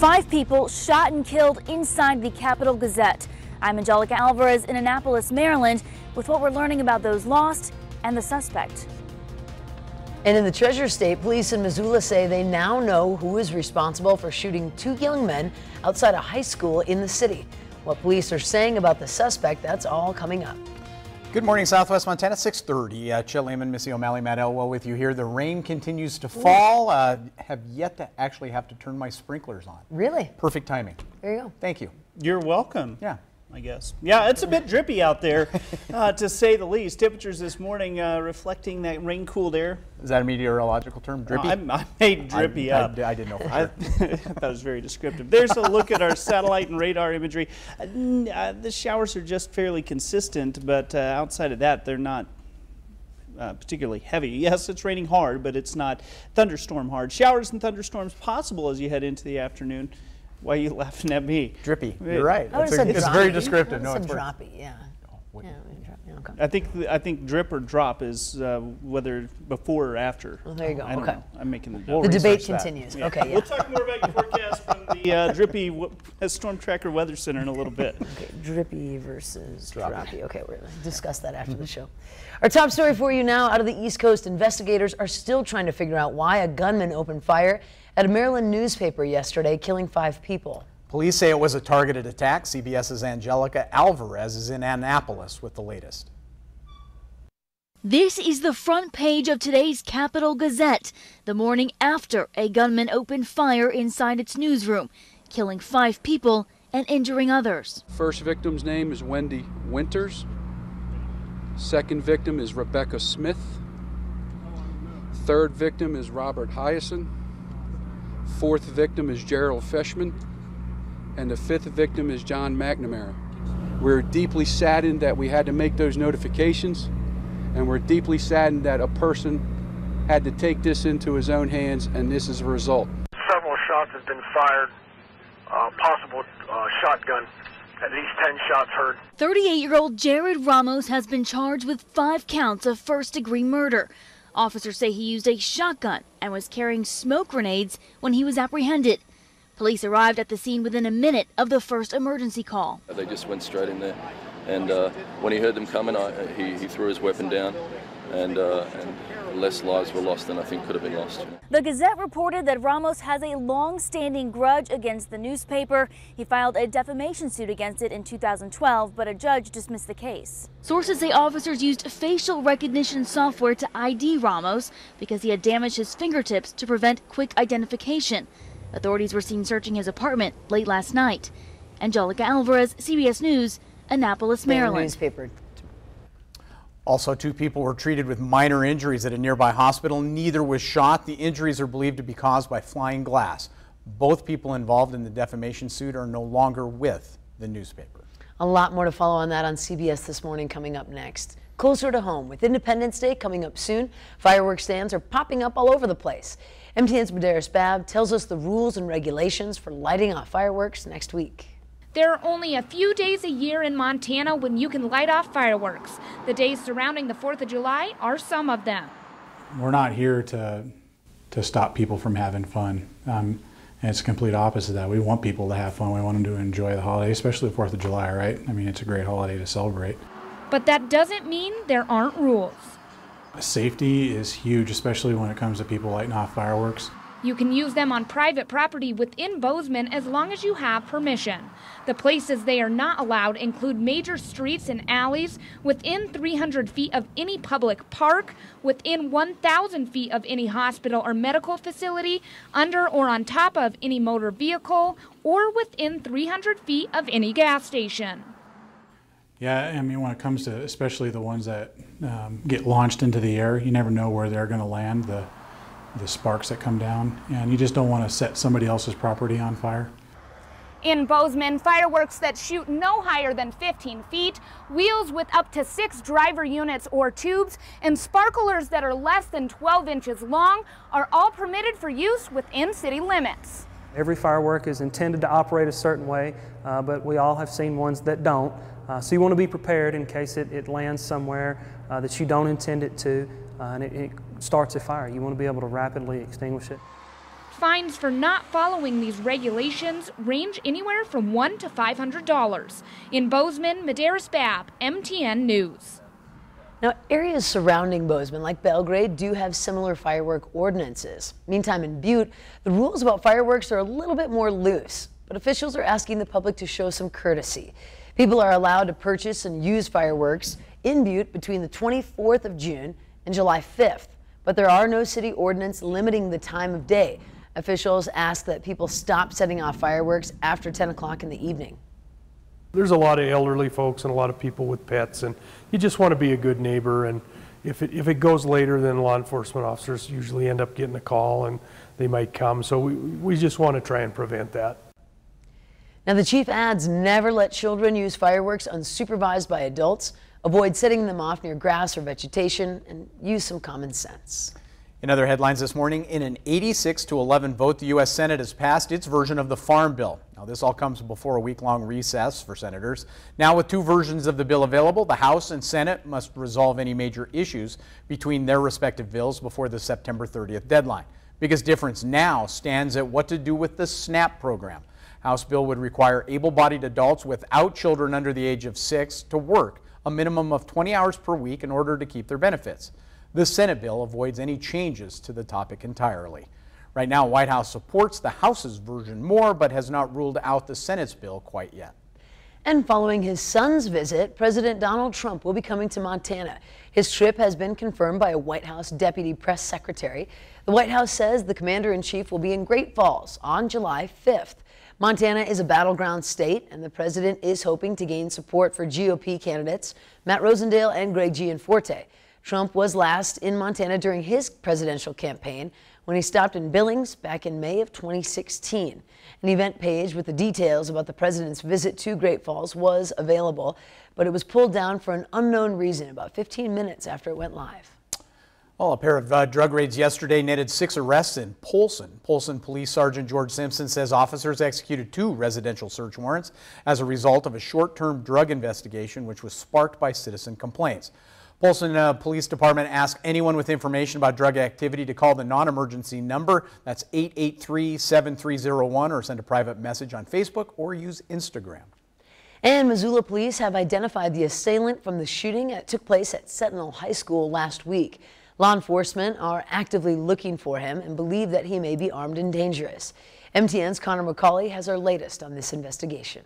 5 people shot and killed inside the Capitol Gazette. I'm Angelica Alvarez in Annapolis, Maryland, with what we're learning about those lost and the suspect. And in the Treasure State, police in Missoula say they now know who is responsible for shooting 2 young men outside a high school in the city. What police are saying about the suspect, that's all coming up. Good morning, Southwest Montana, 6:30. Chet Lehman, Missy O'Malley, Matt Elwell with you here. The rain continues to fall. Have yet to actually have to turn my sprinklers on. Really? Perfect timing. There you go. Thank you. You're welcome. Yeah. I guess. Yeah, it's a bit drippy out there, to say the least. Temperatures this morning reflecting that rain-cooled air. Is that a meteorological term, drippy? I made drippy up. I didn't know for sure. That was very descriptive. There's a look at our satellite and radar imagery. The showers are just fairly consistent, but outside of that, they're not particularly heavy. Yes, it's raining hard, but it's not thunderstorm hard. Showers and thunderstorms possible as you head into the afternoon. Why are you laughing at me? Drippy. You're right. It's very descriptive. No, it's droppy. Yeah. Oh, Yeah, okay. I think drip or drop is whether before or after. Well, there you go. I don't Okay. know. I'm making the The debate continues. Yeah. Okay. Yeah. We'll talk more about your forecast from the drippy Storm Tracker Weather Center in a little bit. Okay, drippy versus droppy. Okay, we're going to discuss that after the show. Our top story for you now, out of the East Coast, investigators are still trying to figure out why a gunman opened fire at a Maryland newspaper yesterday, killing 5 people. Police say it was a targeted attack. CBS's Angelica Alvarez is in Annapolis with the latest. This is the front page of today's Capitol Gazette, the morning after a gunman opened fire inside its newsroom, killing 5 people and injuring others. First victim's name is Wendy Winters. Second victim is Rebecca Smith. Third victim is Robert Hyacin. Fourth victim is Gerald Feshman. And the 5th victim is John McNamara. We're deeply saddened that we had to make those notifications, and we're deeply saddened that a person had to take this into his own hands, and this is the result. Several shots have been fired, possible shotgun, at least 10 shots heard. 38-year-old Jared Ramos has been charged with 5 counts of first-degree murder. Officers say he used a shotgun and was carrying smoke grenades when he was apprehended. Police arrived at the scene within a minute of the first emergency call. They just went straight in there, and when he heard them coming, he threw his weapon down, and less lives were lost than I think could have been lost. The Gazette reported that Ramos has a long-standing grudge against the newspaper. He filed a defamation suit against it in 2012, but a judge dismissed the case. Sources say officers used facial recognition software to ID Ramos because he had damaged his fingertips to prevent quick identification. Authorities were seen searching his apartment late last night. Angelica Alvarez, CBS News, Annapolis, Maryland. Newspaper. Also, 2 people were treated with minor injuries at a nearby hospital. Neither was shot. The injuries are believed to be caused by flying glass. Both people involved in the defamation suit are no longer with the newspaper. A lot more to follow on that on CBS This Morning coming up next. Closer to home, with Independence Day coming up soon, fireworks stands are popping up all over the place. MTN's Badaris Bab tells us the rules and regulations for lighting off fireworks next week. There are only a few days a year in Montana when you can light off fireworks. The days surrounding the 4th of July are some of them. We're not here to stop people from having fun. And it's the complete opposite of that. We want people to have fun. We want them to enjoy the holiday, especially the 4th of July, right? I mean, it's a great holiday to celebrate. But that doesn't mean there aren't rules. Safety is huge, especially when it comes to people lighting off fireworks. You can use them on private property within Bozeman as long as you have permission. The places they are not allowed include major streets and alleys, within 300 feet of any public park, within 1,000 feet of any hospital or medical facility, under or on top of any motor vehicle, or within 300 feet of any gas station. Yeah, I mean, when it comes to especially the ones that get launched into the air, you never know where they're going to land, the sparks that come down, and you just don't want to set somebody else's property on fire. In Bozeman, fireworks that shoot no higher than 15 feet, wheels with up to 6 driver units or tubes, and sparklers that are less than 12 inches long are all permitted for use within city limits. Every firework is intended to operate a certain way, but we all have seen ones that don't. So you want to be prepared in case it lands somewhere that you don't intend it to, and it starts a fire. You want to be able to rapidly extinguish it. fines for not following these regulations range anywhere from $100 to $500. In Bozeman, Medeiros Babb, MTN News. Now, areas surrounding Bozeman, like Belgrade, do have similar firework ordinances. Meantime, in Butte, the rules about fireworks are a little bit more loose, but officials are asking the public to show some courtesy. People are allowed to purchase and use fireworks in Butte between the 24th of June and July 5th. But there are no city ordinance limiting the time of day. Officials ask that people stop setting off fireworks after 10 o'clock in the evening. There's a lot of elderly folks and a lot of people with pets, and you just want to be a good neighbor. And if it goes later, then law enforcement officers usually end up getting a call and they might come. So we just want to try and prevent that. Now, the chief adds, never let children use fireworks unsupervised by adults. Avoid setting them off near grass or vegetation, and use some common sense. In other headlines this morning, in an 86-11 vote, the U.S. Senate has passed its version of the Farm Bill. Now, this all comes before a week-long recess for senators. Now, with two versions of the bill available, the House and Senate must resolve any major issues between their respective bills before the September 30th deadline. Biggest difference now stands at what to do with the SNAP program. House bill would require able-bodied adults without children under the age of 6 to work a minimum of 20 hours per week in order to keep their benefits. The Senate bill avoids any changes to the topic entirely. Right now, White House supports the House's version more, but has not ruled out the Senate's bill quite yet. And following his son's visit, President Donald Trump will be coming to Montana. His trip has been confirmed by a White House deputy press secretary. The White House says the commander-in-chief will be in Great Falls on July 5th. Montana is a battleground state, and the president is hoping to gain support for GOP candidates Matt Rosendale and Greg Gianforte. Trump was last in Montana during his presidential campaign when he stopped in Billings back in May of 2016. An event page with the details about the president's visit to Great Falls was available, but it was pulled down for an unknown reason about 15 minutes after it went live. Well, a pair of drug raids yesterday netted 6 arrests in Polson. Polson Police Sergeant George Simpson says officers executed 2 residential search warrants as a result of a short-term drug investigation which was sparked by citizen complaints. Polson Police Department asked anyone with information about drug activity to call the non-emergency number. That's 883-7301, or send a private message on Facebook or use Instagram. And Missoula police have identified the assailant from the shooting that took place at Sentinel High School last week. Law enforcement are actively looking for him and believe that he may be armed and dangerous. MTN's Connor McCauley has our latest on this investigation.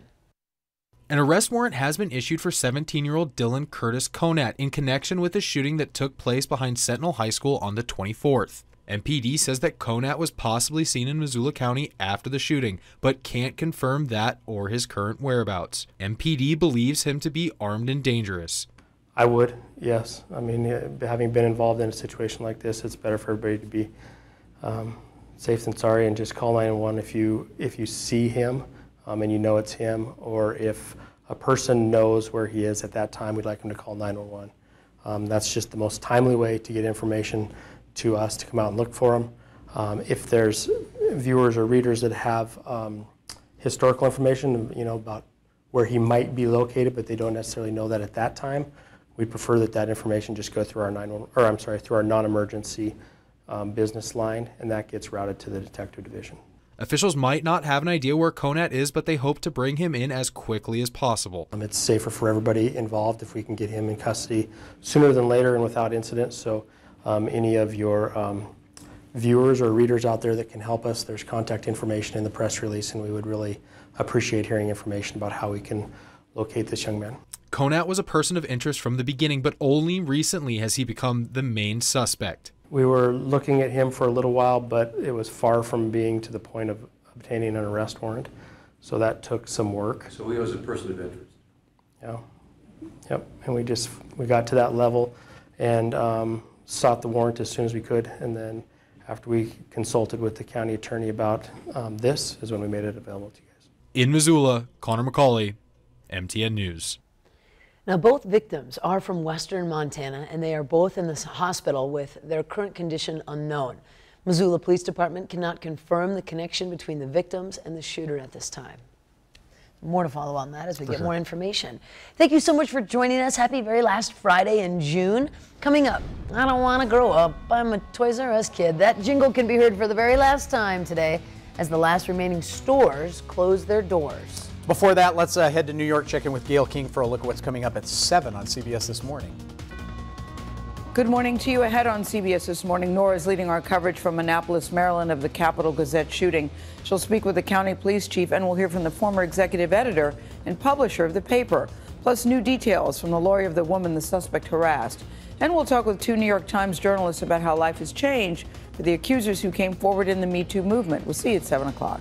An arrest warrant has been issued for 17-year-old Dylan Curtis Conat in connection with the shooting that took place behind Sentinel High School on the 24th. MPD says that Conat was possibly seen in Missoula County after the shooting, but can't confirm that or his current whereabouts. MPD believes him to be armed and dangerous. I would, yes. I mean, having been involved in a situation like this, it's better for everybody to be safe than sorry, and just call 911 if you see him and you know it's him, or if a person knows where he is at that time, we'd like him to call 911. That's just the most timely way to get information to us to come out and look for him. If there's viewers or readers that have historical information, about where he might be located, but they don't necessarily know that at that time, we prefer that information just go through our through our non-emergency business line, and that gets routed to the detective division. Officials might not have an idea where Conat is, but they hope to bring him in as quickly as possible. It's safer for everybody involved if we can get him in custody sooner than later and without incident. So any of your viewers or readers out there that can help us, there's contact information in the press release, and we would really appreciate hearing information about how we can locate this young man. Conat was a person of interest from the beginning, but only recently has he become the main suspect. We were looking at him for a little while, but it was far from being to the point of obtaining an arrest warrant, so that took some work. So he was a person of interest? Yeah. Yep, and we got to that level and sought the warrant as soon as we could, and then after we consulted with the county attorney about this is when we made it available to you guys. In Missoula, Connor McCauley, MTN News. Now, both victims are from western Montana, and they are both in this hospital with their current condition unknown. Missoula Police Department cannot confirm the connection between the victims and the shooter at this time. More to follow on that as we get more information. Thank you so much for joining us. Happy very last Friday in June. Coming up, I don't want to grow up. I'm a Toys R Us kid. That jingle can be heard for the very last time today as the last remaining stores close their doors. Before that, let's head to New York, check in with Gail King for a look at what's coming up at 7 on CBS This Morning. Good morning to you. Ahead on CBS This Morning, Nora is leading our coverage from Annapolis, Maryland of the Capitol Gazette shooting. She'll speak with the county police chief, and we'll hear from the former executive editor and publisher of the paper, plus new details from the lawyer of the woman the suspect harassed. And we'll talk with 2 New York Times journalists about how life has changed for the accusers who came forward in the Me Too movement. We'll see you at 7 o'clock.